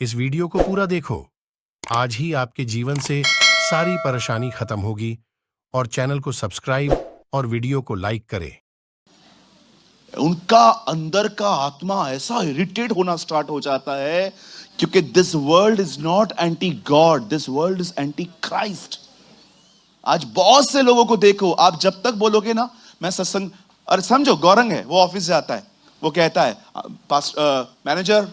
इस वीडियो को पूरा देखो। आज ही आपके जीवन से सारी परेशानी खत्म होगी और चैनल को सब्सक्राइब और वीडियो को लाइक करें। उनका अंदर का आत्मा ऐसा इरिटेट होना स्टार्ट हो जाता है क्योंकि this world is not anti God, this world is anti Christ. आज बहुत से लोगों को देखो, आप जब तक बोलोगे ना मैं सत्संग, अरे समझो गौरंग है, वो ऑफिस से आता है, वो कहता है मैनेजर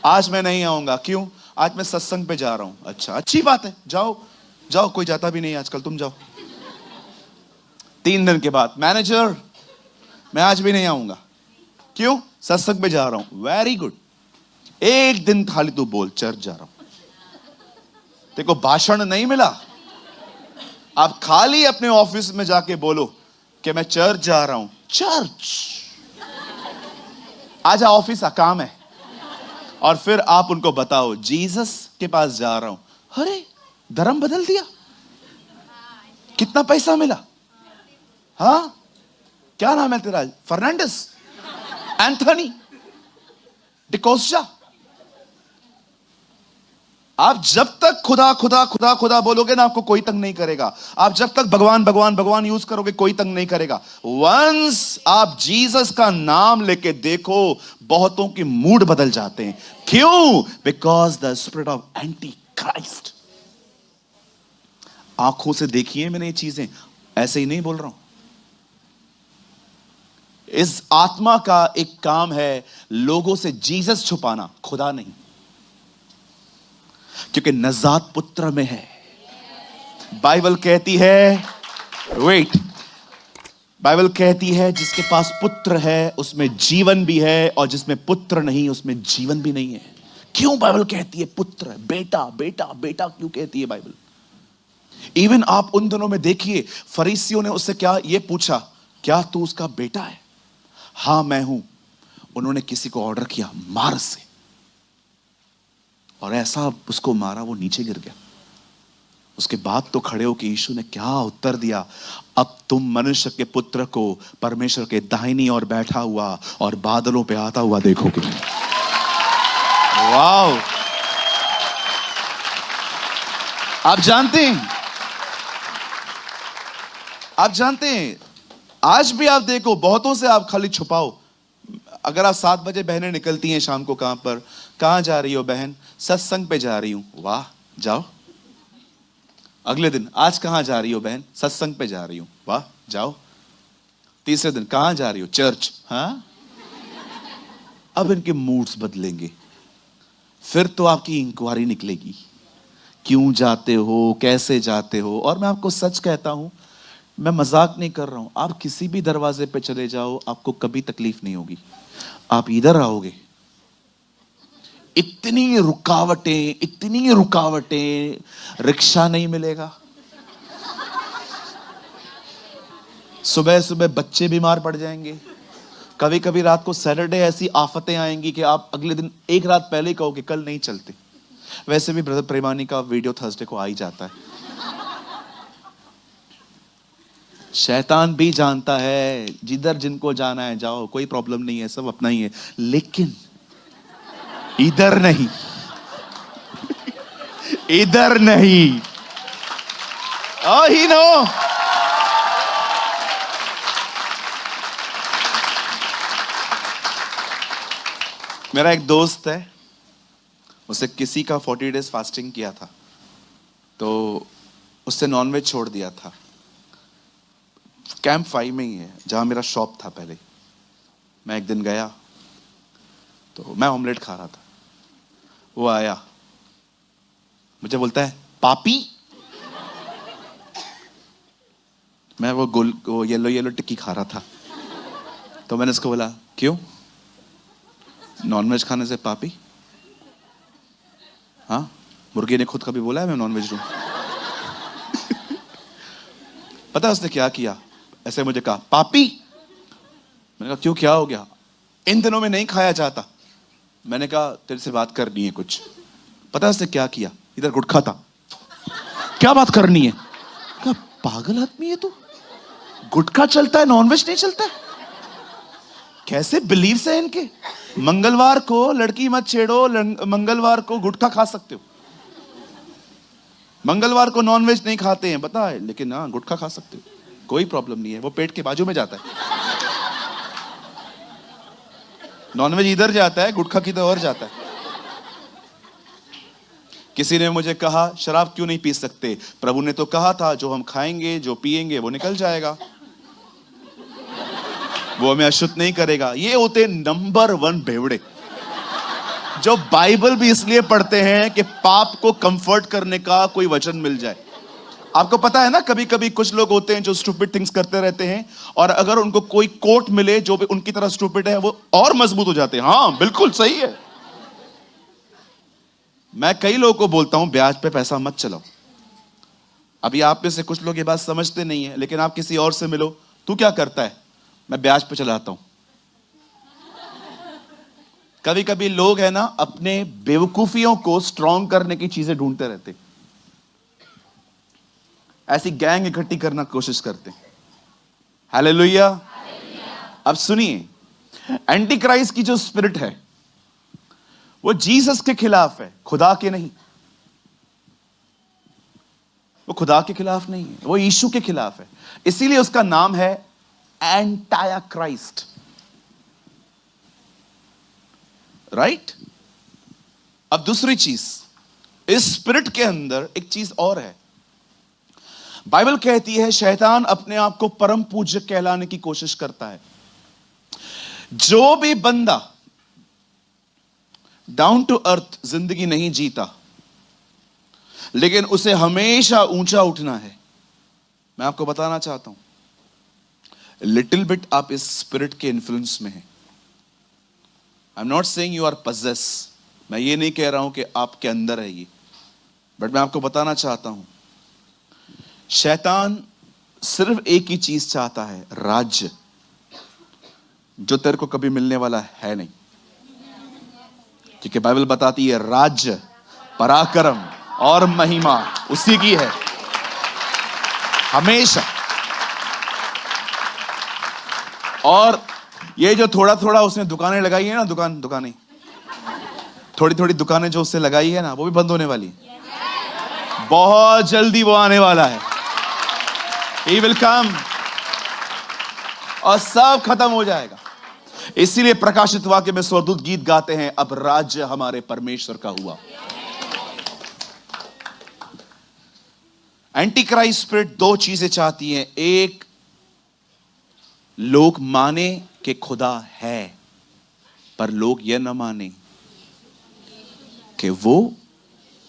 आज मैं नहीं आऊंगा। क्यों? आज मैं सत्संग पे जा रहा हूं। अच्छा, अच्छी बात है, जाओ जाओ, कोई जाता भी नहीं आजकल, तुम जाओ। 3 दिन के बाद मैनेजर मैं आज भी नहीं आऊंगा। क्यों? सत्संग पे जा रहा हूं। वेरी गुड, एक दिन खाली तू बोल चर्च जा रहा हूं। देखो भाषण नहीं मिला, आप खाली अपने ऑफिस में जाके बोलो कि मैं चर्च जा रहा हूं। चर्च आजा, ऑफिस काम है। और फिर आप उनको बताओ जीसस के पास जा रहा हूं। अरे धर्म बदल दिया, कितना पैसा मिला? हाँ, क्या नाम है तेरा? फर्नांडिस, एंथनी, डिकोस्टा। आप जब तक खुदा खुदा खुदा खुदा बोलोगे ना, आपको कोई तंग नहीं करेगा। आप जब तक भगवान भगवान भगवान यूज करोगे, कोई तंग नहीं करेगा। वंस आप जीसस का नाम लेके देखो, बहुतों के मूड बदल जाते हैं। क्यों? Because the spirit of anti Christ. आंखों से देखिए मैंने ये चीजें, ऐसे ही नहीं बोल रहा हूं। इस आत्मा का एक काम है लोगों से जीसस छुपाना, खुदा नहीं, क्योंकि नजात पुत्र में है। बाइबल कहती है, वेट, बाइबल कहती है जिसके पास पुत्र है उसमें जीवन भी है, और जिसमें पुत्र नहीं उसमें जीवन भी नहीं है। क्यों बाइबल कहती है पुत्र? बेटा बेटा बेटा क्यों कहती है बाइबल? इवन आप उन दिनों में देखिए, फरीसियों ने उससे क्या ये पूछा, क्या तू उसका बेटा है? हां मैं हूं। उन्होंने किसी को ऑर्डर किया मार से, और ऐसा उसको मारा वो नीचे गिर गया। उसके बाद तो खड़े होकर यीशु ने क्या उत्तर दिया, अब तुम मनुष्य के पुत्र को परमेश्वर के दाहिनी ओर बैठा हुआ और बादलों पे आता हुआ देखोगे। वाओ! आप जानते हैं आज भी आप देखो, बहुतों से आप खाली छुपाओ। अगर आप 7 बजे बहनें निकलती हैं शाम को, कहां जा रही हो बहन? सत्संग पे जा रही हूं। वाह, जाओ। अगले दिन, आज कहां जा रही हो बहन? सत्संग पे जा रही हूं। वाह, जाओ। तीसरे दिन, कहां जा रही हो? चर्च। हाँ, अब इनके मूड्स बदलेंगे। फिर तो आपकी इंक्वायरी निकलेगी, क्यों जाते हो, कैसे जाते हो। और मैं आपको सच कहता हूं, मैं मजाक नहीं कर रहा हूं, आप किसी भी दरवाजे पे चले जाओ, आपको कभी तकलीफ नहीं होगी। आप इधर आओगे, इतनी रुकावटें, रिक्शा नहीं मिलेगा, सुबह सुबह बच्चे बीमार पड़ जाएंगे, कभी कभी रात को सैटरडे ऐसी आफतें आएंगी कि आप अगले दिन एक रात पहले ही कहोगे कल नहीं चलते। वैसे भी ब्रदर प्रेमानी का वीडियो थर्सडे को आ ही जाता है। शैतान भी जानता है जिधर जिनको जाना है जाओ, कोई प्रॉब्लम नहीं है, सब अपना ही है, लेकिन इधर नहीं, इधर नहीं। Oh, he know. मेरा एक दोस्त है, उसे किसी का 40 डेज फास्टिंग किया था, तो उससे नॉनवेज छोड़ दिया था। कैंप 5 में ही है जहां मेरा शॉप था पहले। मैं एक दिन गया तो मैं ऑमलेट खा रहा था, वो आया, मुझे बोलता है पापी। मैं वो येलो टिक्की खा रहा था, तो मैंने उसको बोला क्यों, नॉनवेज खाने से पापी? हाँ, मुर्गे ने खुद कभी बोला है मैं नॉनवेज हूं? पता है उसने क्या किया? ऐसे मुझे कहा पापी। मैंने कहा क्यों, क्या हो गया? इन दिनों में नहीं खाया जाता। मैंने कहा तेरे से बात करनी है कुछ। पता है उसने क्या किया? इधर गुटखा था। क्या बात करनी है? क्या पागल आदमी है तू, गुटखा चलता है नॉनवेज नहीं चलता है? कैसे बिलीव्स है इनके। मंगलवार को लड़की मत छेड़ो, मंगलवार को गुटखा खा सकते हो, मंगलवार को नॉनवेज नहीं खाते हैं पता है, लेकिन हाँ गुटखा खा सकते हो, कोई प्रॉब्लम नहीं है, वो पेट के बाजू में जाता है। नॉनवेज इधर जाता है, गुटखा किधर और जाता है। किसी ने मुझे कहा शराब क्यों नहीं पी सकते, प्रभु ने तो कहा था जो हम खाएंगे जो पिएंगे वो निकल जाएगा, वो हमें अशुद्ध नहीं करेगा। ये होते नंबर 1 बेवड़े जो बाइबल भी इसलिए पढ़ते हैं कि पाप को कंफर्ट करने का कोई वचन मिल जाए। आपको पता है ना, कभी कभी कुछ लोग होते हैं जो स्टूपिड थिंग्स करते रहते हैं, और अगर उनको कोई कोट मिले जो भी उनकी तरह स्टूपिड है, वो और मजबूत हो जाते हैं। हाँ बिल्कुल सही है। मैं कई लोगों को बोलता हूं ब्याज पे पैसा मत चलाओ। अभी आप में से कुछ लोग ये बात समझते नहीं है, लेकिन आप किसी और से मिलो, तू क्या करता है, मैं ब्याज पे चलाता हूं। कभी कभी लोग है ना अपने बेवकूफियों को स्ट्रॉन्ग करने की चीजें ढूंढते रहते, ऐसी गैंग इकट्ठी करना कोशिश करते हैं। हालेलुया। अब सुनिए, एंटी क्राइस्ट की जो स्पिरिट है वो जीसस के खिलाफ है, खुदा के नहीं। वो खुदा के खिलाफ नहीं है, वो यीशु के खिलाफ है, इसीलिए उसका नाम है एंटाया क्राइस्ट। राइट। अब दूसरी चीज, इस स्पिरिट के अंदर एक चीज और है। बाइबल कहती है शैतान अपने आप को परम पूज्य कहलाने की कोशिश करता है। जो भी बंदा डाउन टू अर्थ जिंदगी नहीं जीता, लेकिन उसे हमेशा ऊंचा उठना है, मैं आपको बताना चाहता हूं लिटिल बिट आप इस स्पिरिट के इन्फ्लुएंस में हैं। I am not saying you are possessed, मैं ये नहीं कह रहा हूं कि आपके अंदर है ये, बट मैं आपको बताना चाहता हूं शैतान सिर्फ एक ही चीज चाहता है, राज्य, जो तेरे को कभी मिलने वाला है नहीं। क्योंकि बाइबल बताती है राज्य, पराक्रम और महिमा उसी की है हमेशा। और ये जो थोड़ा थोड़ा उसने दुकानें लगाई है ना, दुकानें थोड़ी थोड़ी दुकानें जो उससे लगाई है ना, वो भी बंद होने वाली है। बहुत जल्दी वो आने वाला है। He will come और सब खत्म हो जाएगा। इसीलिए प्रकाशित वाक्य में स्वर्गदूत गीत गाते हैं, अब राज्य हमारे परमेश्वर का हुआ। एंटी क्राइस्ट स्पिरिट 2 चीजें चाहती हैं। एक, लोग माने कि खुदा है, पर लोग यह न माने कि वो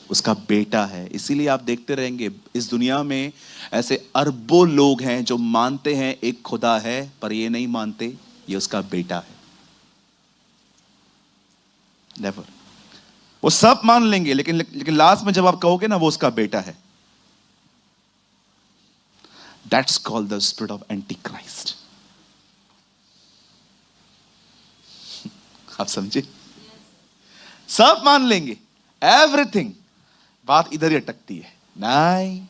उसका बेटा है। इसीलिए आप देखते रहेंगे इस दुनिया में ऐसे अरबों लोग हैं जो मानते हैं एक खुदा है, पर ये नहीं मानते ये उसका बेटा है। नेवर। वो सब मान लेंगे, लेकिन लास्ट में जब आप कहोगे ना वो उसका बेटा है, that's called the spirit of anti Christ. आप समझे? सब मान लेंगे, एवरीथिंग, बात इधर ही अटकती है। नहीं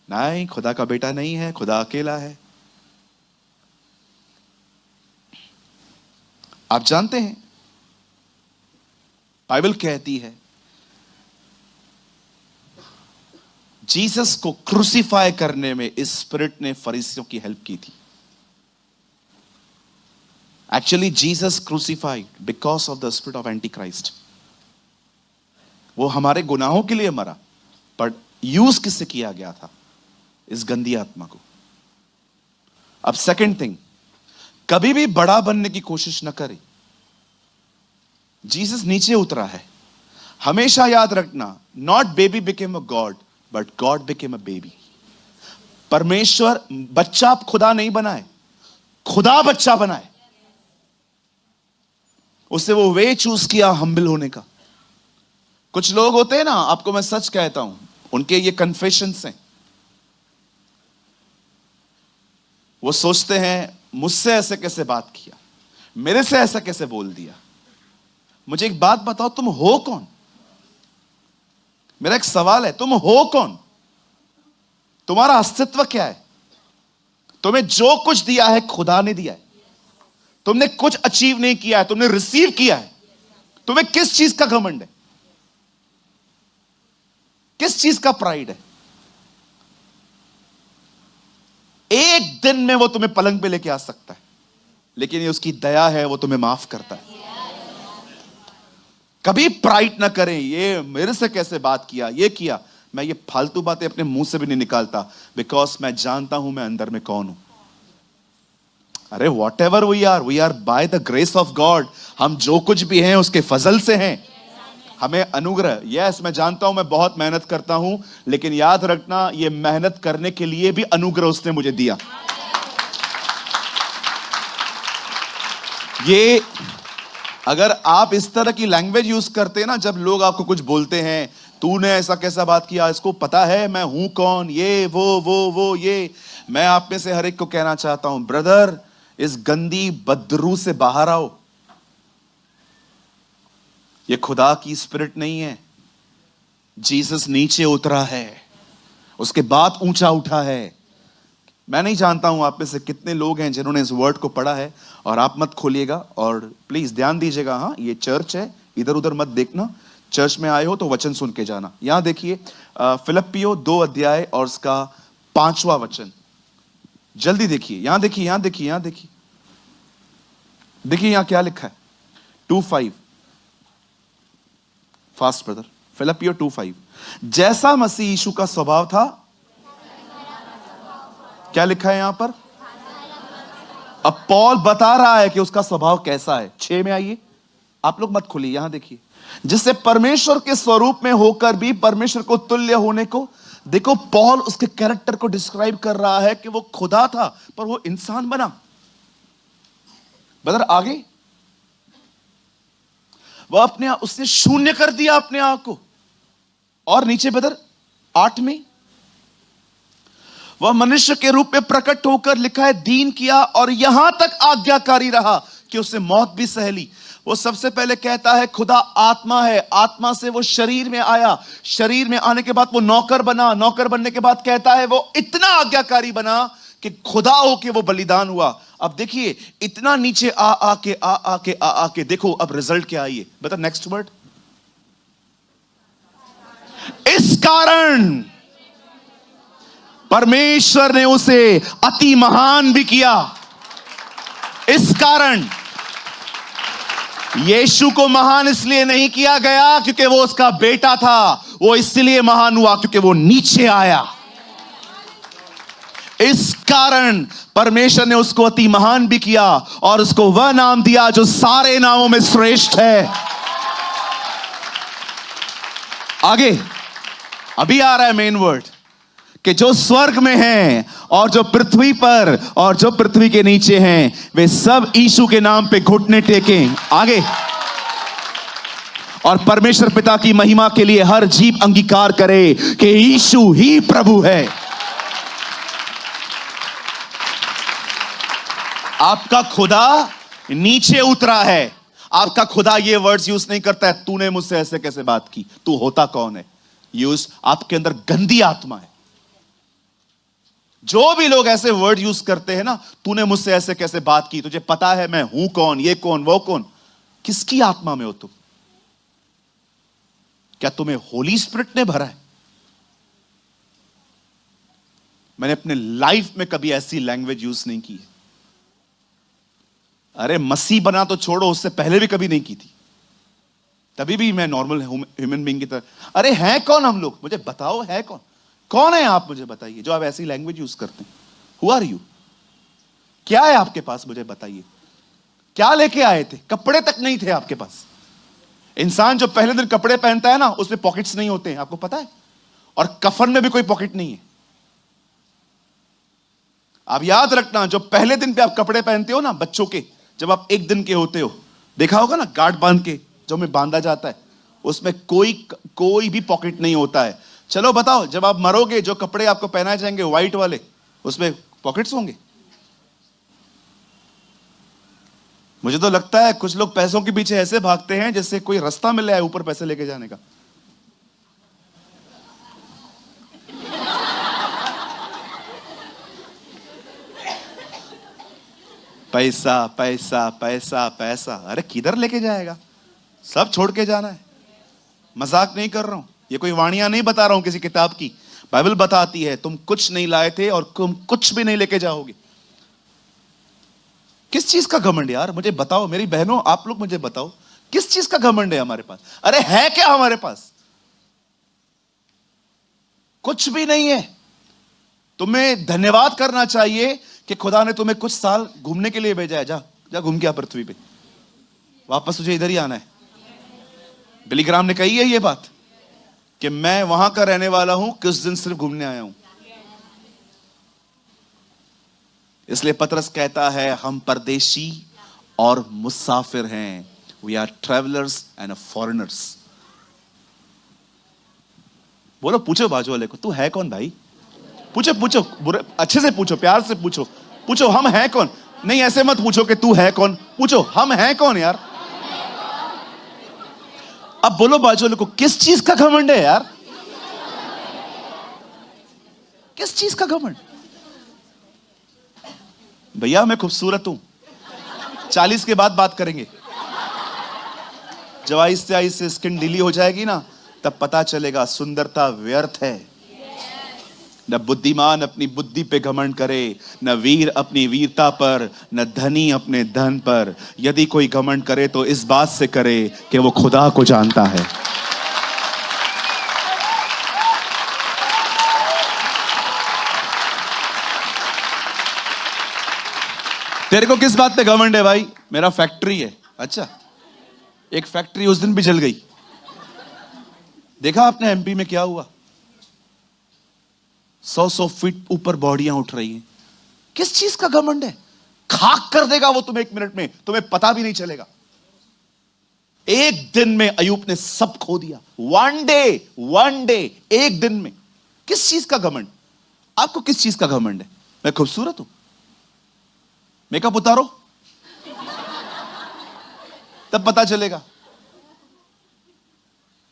नहीं, खुदा का बेटा नहीं है, खुदा अकेला है। आप जानते हैं बाइबल कहती है जीसस को क्रूसीफाई करने में इस स्पिरिट ने फरीसियों की हेल्प की थी। Actually Jesus crucified because of the spirit of anti Christ. वो हमारे गुनाहों के लिए मरा, पर यूज किससे किया गया था? इस गंदी आत्मा को। अब सेकंड थिंग, कभी भी बड़ा बनने की कोशिश न करें। जीसस नीचे उतरा है, हमेशा याद रखना, not baby became a God, but God became a baby. परमेश्वर बच्चा खुदा नहीं बनाए, खुदा बच्चा बनाए। उससे वो वे चूज किया हम्बल होने का। कुछ लोग होते हैं ना, आपको मैं सच कहता हूं, उनके ये कन्फेशंस हैं, वो सोचते हैं मुझसे ऐसे कैसे बात किया, मेरे से ऐसा कैसे बोल दिया। मुझे एक बात बताओ, तुम हो कौन? मेरा एक सवाल है, तुम हो कौन? तुम्हारा अस्तित्व क्या है? तुम्हें जो कुछ दिया है खुदा ने दिया है। तुमने कुछ अचीव नहीं किया है, तुमने रिसीव किया है। तुम्हें किस चीज का घमंड है? किस चीज का प्राइड है? एक दिन में वो तुम्हें पलंग पे लेके आ सकता है, लेकिन ये उसकी दया है, वो तुम्हें माफ करता है। कभी प्राइड ना करें, ये मेरे से कैसे बात किया, ये किया। मैं ये फालतू बातें अपने मुंह से भी नहीं निकालता, बिकॉज मैं जानता हूं मैं अंदर में कौन हूं। अरे whatever we are by the grace of God. हम जो कुछ भी हैं उसके फजल से हैं, हमें अनुग्रह। यस, मैं जानता हूं मैं बहुत मेहनत करता हूं, लेकिन याद रखना ये मेहनत करने के लिए भी अनुग्रह उसने मुझे दिया। ये अगर आप इस तरह की लैंग्वेज यूज करते हैं ना, जब लोग आपको कुछ बोलते हैं, तूने ऐसा कैसा बात किया, इसको पता है मैं हूं कौन, ये वो ये, मैं आप में से हर एक को कहना चाहता हूं, ब्रदर, इस गंदी बदरू से बाहर आओ। ये खुदा की स्पिरिट नहीं है। जीसस नीचे उतरा है, उसके बाद ऊंचा उठा है। मैं नहीं जानता हूं आप में से कितने लोग हैं जिन्होंने इस वर्ड को पढ़ा है, और आप मत खोलिएगा और प्लीज ध्यान दीजिएगा। हाँ, ये चर्च है, इधर उधर मत देखना। चर्च में आए हो तो वचन सुन के जाना। यहां देखिए, फिलिप्पियों 2 अध्याय और उसका 5वां वचन। जल्दी देखिए, यहां देखिए, यहां देखिए, यहां देखिए, देखिए यहां क्या लिखा है। 2:5, फास्ट ब्रदर, फिलिप्पियों 2:5। जैसा मसीह यीशु का स्वभाव था, क्या लिखा है यहां पर? अब पॉल बता रहा है कि उसका स्वभाव कैसा है। 6 में आइए, आप लोग मत खोलिए, यहां देखिए। जिससे परमेश्वर के स्वरूप में होकर भी परमेश्वर को तुल्य होने को, देखो पॉल उसके कैरेक्टर को डिस्क्राइब कर रहा है कि वो खुदा था पर वो इंसान बना। ब्रदर आगे, वो अपने उसने शून्य कर दिया अपने आप को। और नीचे ब्रदर 8 में, वह मनुष्य के रूप में प्रकट होकर, लिखा है, दीन किया और यहां तक आज्ञाकारी रहा कि उससे मौत भी सह ली। वो सबसे पहले कहता है खुदा आत्मा है, आत्मा से वो शरीर में आया, शरीर में आने के बाद वो नौकर बना, नौकर बनने के बाद कहता है वो इतना आज्ञाकारी बना कि खुदा होके वो बलिदान हुआ। अब देखिए, इतना नीचे आके देखो अब रिजल्ट क्या आई है। बता नेक्स्ट वर्ड। इस कारण परमेश्वर ने उसे अति महान भी किया। इस कारण यीशु को महान इसलिए नहीं किया गया क्योंकि वो उसका बेटा था, वो इसलिए महान हुआ क्योंकि वो नीचे आया। इस कारण परमेश्वर ने उसको अति महान भी किया और उसको वह नाम दिया जो सारे नामों में श्रेष्ठ है। आगे अभी आ रहा है मेन वर्ड, कि जो स्वर्ग में हैं और जो पृथ्वी पर और जो पृथ्वी के नीचे हैं, वे सब यीशु के नाम पे घुटने टेकें। आगे, और परमेश्वर पिता की महिमा के लिए हर जीभ अंगीकार करे कि यीशु ही प्रभु है। आपका खुदा नीचे उतरा है। आपका खुदा ये वर्ड्स यूज नहीं करता है, तूने मुझसे ऐसे कैसे बात की, तू होता कौन है। यूज, आपके अंदर गंदी आत्मा है। जो भी लोग ऐसे वर्ड यूज करते हैं ना, तूने मुझसे ऐसे कैसे बात की, तुझे पता है मैं हूं कौन, ये कौन, वो कौन, किसकी आत्मा में हो तुम? क्या तुम्हें होली स्पिरिट ने भरा है? मैंने अपने लाइफ में कभी ऐसी लैंग्वेज यूज नहीं की है। अरे मसीह बना तो छोड़ो, उससे पहले भी कभी नहीं की थी, तभी भी मैं नॉर्मल ह्यूमन बीइंग की तरह। अरे हैं कौन हम लोग, मुझे बताओ, है कौन, कौन है आप, मुझे बताइए, जो आप ऐसी लैंग्वेज यूज करते हैं। Who are you? क्या है आपके पास, मुझे बताइए। क्या लेके आए थे? कपड़े तक नहीं थे आपके पास। इंसान जो पहले दिन कपड़े पहनता है ना, उसमें पॉकेट्स नहीं होते हैं, आपको पता है, और कफन में भी कोई पॉकेट नहीं है। आप याद रखना, जो पहले दिन पे आप कपड़े पहनते हो ना बच्चों के, जब आप 1 दिन के होते हो, देखा होगा ना, गांठ बांध के जो में बांधा जाता है, उसमें कोई भी पॉकेट नहीं होता है। चलो बताओ, जब आप मरोगे, जो कपड़े आपको पहनाए जाएंगे व्हाइट वाले, उसमें पॉकेट्स होंगे? मुझे तो लगता है कुछ लोग पैसों के पीछे ऐसे भागते हैं जैसे कोई रास्ता मिल रहा है ऊपर पैसे लेके जाने का। पैसा पैसा पैसा पैसा, अरे किधर लेके जाएगा? सब छोड़ के जाना है। मजाक नहीं कर रहा हूं, ये कोई वाणियां नहीं बता रहा हूं किसी किताब की। बाइबल बताती है तुम कुछ नहीं लाए थे और तुम कुछ भी नहीं लेके जाओगे। किस चीज का घमंड यार? मुझे बताओ, मेरी बहनों, आप लोग मुझे बताओ, किस चीज का घमंड है हमारे पास? अरे है क्या हमारे पास? कुछ भी नहीं है। तुम्हें धन्यवाद करना चाहिए कि खुदा ने तुम्हें कुछ साल घूमने के लिए भेजा है। जा जा घूम के आ पृथ्वी पे, वापस तुझे इधर ही आना है। बिली ग्राम ने कही है ये बात कि मैं वहां का रहने वाला हूं, कुछ दिन सिर्फ घूमने आया हूं। इसलिए पतरस कहता है हम परदेशी और मुसाफिर हैं। We are travellers and foreigners. बोलो, पूछो बाजू वाले को, तू है कौन भाई? पूछो पूछो, अच्छे से पूछो, प्यार से पूछो। पूछो हम हैं कौन? नहीं, ऐसे मत पूछो कि तू है कौन, पूछो हम हैं कौन यार। अब बोलो बाजू वाले को, किस चीज का घमंड है यार? किस चीज का घमंड? भैया मैं खूबसूरत हूं, 40 के बाद बात करेंगे। जब आहिस्ते आहिस्ते स्किन ढीली हो जाएगी ना, तब पता चलेगा सुंदरता व्यर्थ है। न बुद्धिमान अपनी बुद्धि पे घमंड करे, न वीर अपनी वीरता पर, न धनी अपने धन पर। यदि कोई घमंड करे तो इस बात से करे कि वो खुदा को जानता है। तेरे को किस बात पे घमंड है भाई? मेरा फैक्ट्री है। अच्छा, एक फैक्ट्री उस दिन भी जल गई। देखा आपने एमपी में क्या हुआ? 100 फीट ऊपर बॉडियां उठ रही हैं। किस चीज का घमंड है? खाक कर देगा वो तुम्हें 1 मिनट में, तुम्हें पता भी नहीं चलेगा। एक दिन में अयूब ने सब खो दिया। वन डे, एक दिन में। किस चीज का घमंड? आपको किस चीज का घमंड है? मैं खूबसूरत हूं, मेकअप उतारो, तब पता चलेगा।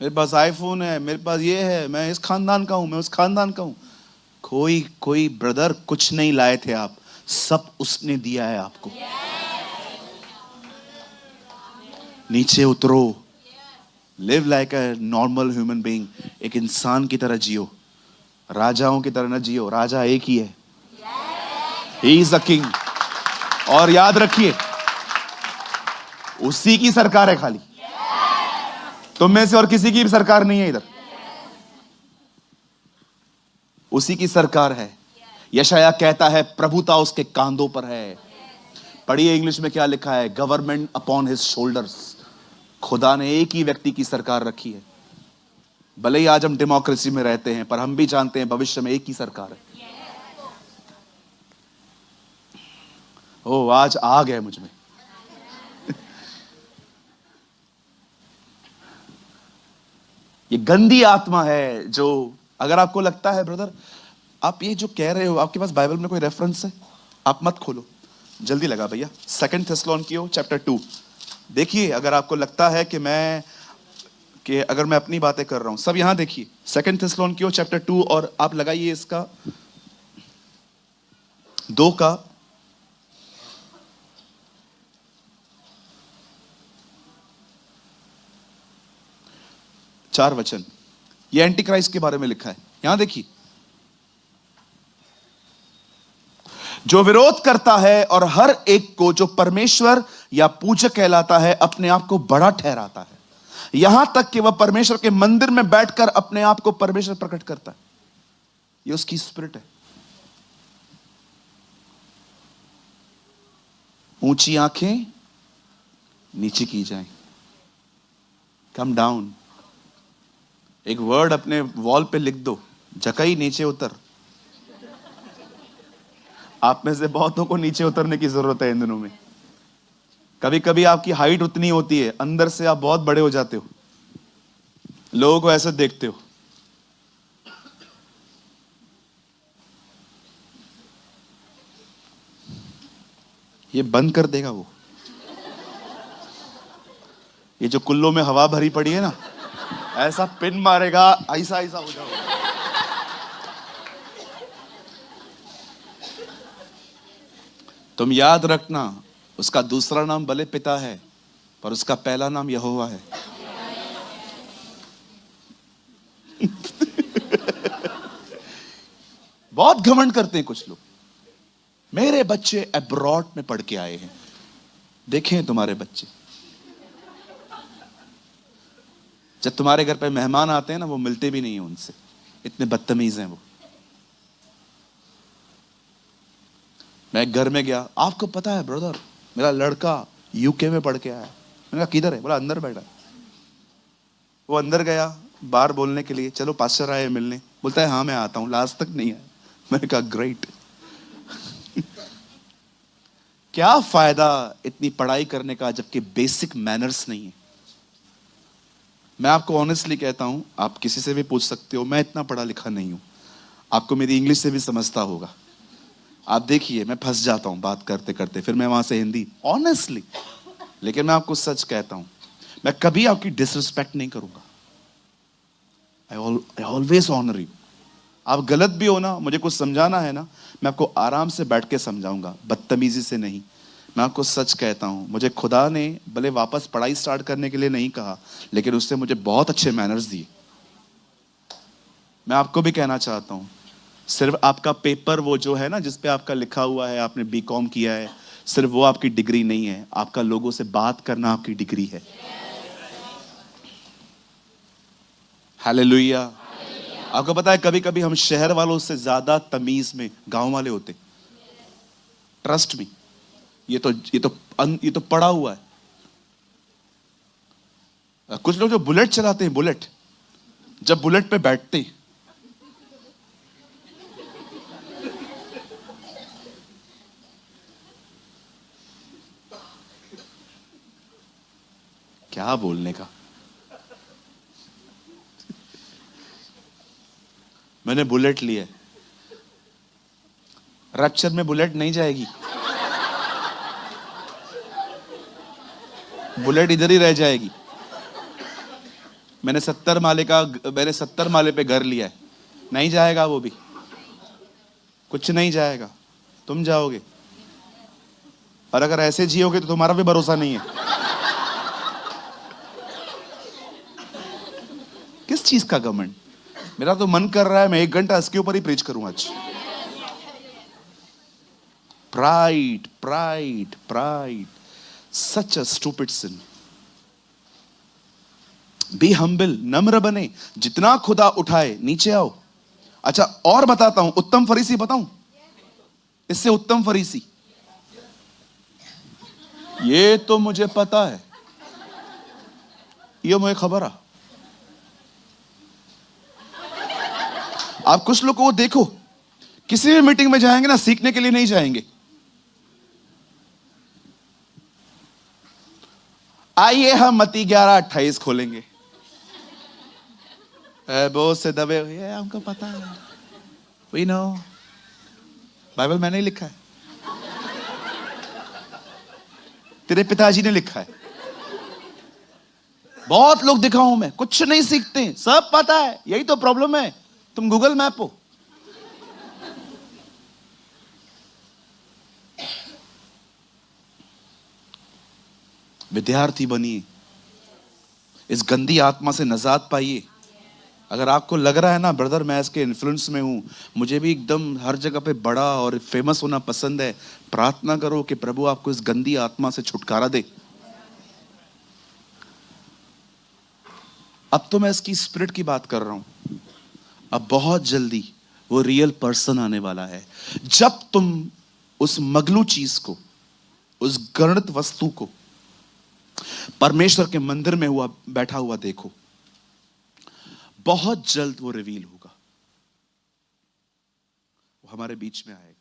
मेरे पास आईफोन है, मेरे पास ये है, मैं इस खानदान का हूं, मैं उस खानदान का हूं। कोई ब्रदर कुछ नहीं लाए थे आप, सब उसने दिया है आपको। नीचे उतरो, live like a normal human being. एक इंसान की तरह जियो, राजाओं की तरह न जियो। राजा एक ही है, ही इज द किंग। और याद रखिए, उसी की सरकार है खाली, तुम में से और किसी की भी सरकार नहीं है इधर। उसी की सरकार है। यशाया कहता है प्रभुता उसके कांधों पर है। पढ़िए इंग्लिश में क्या लिखा है, गवर्नमेंट अपॉन हिज शोल्डर्स। खुदा ने एक ही व्यक्ति की सरकार रखी है। भले ही आज हम डेमोक्रेसी में रहते हैं, पर हम भी जानते हैं भविष्य में एक ही सरकार है। ओ, आज आग है मुझ में। ये गंदी आत्मा है जो, अगर आपको लगता है ब्रदर आप ये जो कह रहे हो, आपके पास बाइबल में कोई रेफरेंस है, आप मत खोलो, जल्दी लगा भैया 2 थिस्सलुनीकियों चैप्टर 2 देखिए। अगर आपको लगता है कि अगर मैं अपनी बातें कर रहा हूं, सब यहां देखिए 2 थिस्सलुनीकियों चैप्टर 2 और आप लगाइए इसका 2 का 4 वचन। ये एंटी क्राइस्ट के बारे में लिखा है। यहां देखिए, जो विरोध करता है और हर एक को जो परमेश्वर या पूजक कहलाता है अपने आप को बड़ा ठहराता है, यहां तक कि वह परमेश्वर के मंदिर में बैठकर अपने आप को परमेश्वर प्रकट करता है। ये उसकी स्पिरिट है। ऊंची आंखें नीचे की जाएं, कम डाउन। एक वर्ड अपने वॉल पे लिख दो, जकई नीचे उतर। आप में से बहुतों को नीचे उतरने की जरूरत है इन दिनों में। कभी कभी आपकी हाइट उतनी होती है, अंदर से आप बहुत बड़े हो जाते हो, लोगों को ऐसे देखते हो। ये बंद कर देगा वो। ये जो कुल्लों में हवा भरी पड़ी है ना, ऐसा पिन मारेगा, ऐसा ऐसा हो जाएगा। तुम याद रखना, उसका दूसरा नाम भले पिता है, पर उसका पहला नाम यहोवा है। बहुत घमंड करते हैं कुछ लोग, मेरे बच्चे अब्रॉड में पढ़ के आए हैं। देखें तुम्हारे बच्चे, जब तुम्हारे घर पे मेहमान आते हैं ना, वो मिलते भी नहीं है उनसे, इतने बदतमीज हैं वो। मैं घर में गया, आपको पता है ब्रदर, मेरा लड़का यूके में पढ़ के आया। मैंने कहा किधर है? बोला अंदर बैठा है। वो अंदर गया बाहर बोलने के लिए, चलो पास्टर आए मिलने, बोलता है हाँ मैं आता हूं, लास्ट तक नहीं आया। मैंने कहा ग्रेट। क्या फायदा इतनी पढ़ाई करने का जबकि बेसिक मैनर्स नहीं है। मैं आपको ऑनेस्टली कहता हूं, आप किसी से भी पूछ सकते हो, मैं इतना पढ़ा लिखा नहीं हूं, आपको मेरी इंग्लिश से भी समझता होगा। आप देखिए मैं फंस जाता हूं बात करते करते, फिर मैं वहां से हिंदी, ऑनेस्टली। लेकिन मैं आपको सच कहता हूं, मैं कभी आपकी डिसरिस्पेक्ट नहीं करूंगा। I always honour you. आप गलत भी हो ना, मुझे कुछ समझाना है ना, मैं आपको आराम से बैठ के समझाऊंगा, बदतमीजी से नहीं। मैं आपको सच कहता हूं, मुझे खुदा ने भले वापस पढ़ाई स्टार्ट करने के लिए नहीं कहा, लेकिन उससे मुझे बहुत अच्छे मैनर्स दिए। मैं आपको भी कहना चाहता हूं, सिर्फ आपका पेपर वो जो है ना जिसपे आपका लिखा हुआ है आपने बीकॉम किया है, सिर्फ वो आपकी डिग्री नहीं है, आपका लोगों से बात करना आपकी डिग्री है। हालेलुया। आपको पता है कभी कभी हम शहर वालों से ज्यादा तमीज में गांव वाले होते। ट्रस्ट मी, ये तो पड़ा हुआ है। कुछ लोग जो बुलेट चलाते हैं, बुलेट, जब बुलेट पे बैठते हैं, क्या बोलने का। मैंने बुलेट लिया है, रैप्चर में बुलेट नहीं जाएगी, बुलेट इधर ही रह जाएगी। मैंने 70 माले पे घर लिया है, नहीं जाएगा वो भी, कुछ नहीं जाएगा, तुम जाओगे। और अगर ऐसे जियोगे तो तुम्हारा भी भरोसा नहीं है। किस चीज का घमंड। मेरा तो मन कर रहा है मैं 1 घंटा इसके ऊपर ही प्रीच करूं आज। Pride, pride, pride, such a stupid sin. Be humble, नम्र बने, जितना खुदा उठाए नीचे आओ। अच्छा और बताता हूं, उत्तम फरीसी बताऊं, इससे उत्तम फरीसी, ये तो मुझे पता है, ये मुझे खबर है। आप कुछ लोगों को देखो, किसी भी मीटिंग में जाएंगे ना, सीखने के लिए नहीं जाएंगे। आइए हम मत्ती 11:28 खोलेंगे। बहुत से दबे हुए, हमको पता है, वी नो, बाइबल मैंने ही लिखा है, तेरे पिताजी ने लिखा है। बहुत लोग दिखाऊं मैं, कुछ नहीं सीखते, सब पता है। यही तो प्रॉब्लम है, तुम गूगल मैप हो। विद्यार्थी बनिए, इस गंदी आत्मा से निजात पाइए। अगर आपको लग रहा है ना ब्रदर मैं इसके इन्फ्लुएंस में हूं, मुझे भी एकदम हर जगह पे बड़ा और फेमस होना पसंद है, प्रार्थना करो कि प्रभु आपको इस गंदी आत्मा से छुटकारा दे। अब तो मैं इसकी स्पिरिट की बात कर रहा हूं। अब बहुत जल्दी वो रियल पर्सन आने वाला है, जब तुम उस मगलू चीज को, उस गणित वस्तु को परमेश्वर के मंदिर में बैठा हुआ देखो, बहुत जल्द वो रिवील होगा, वो हमारे बीच में आएगा।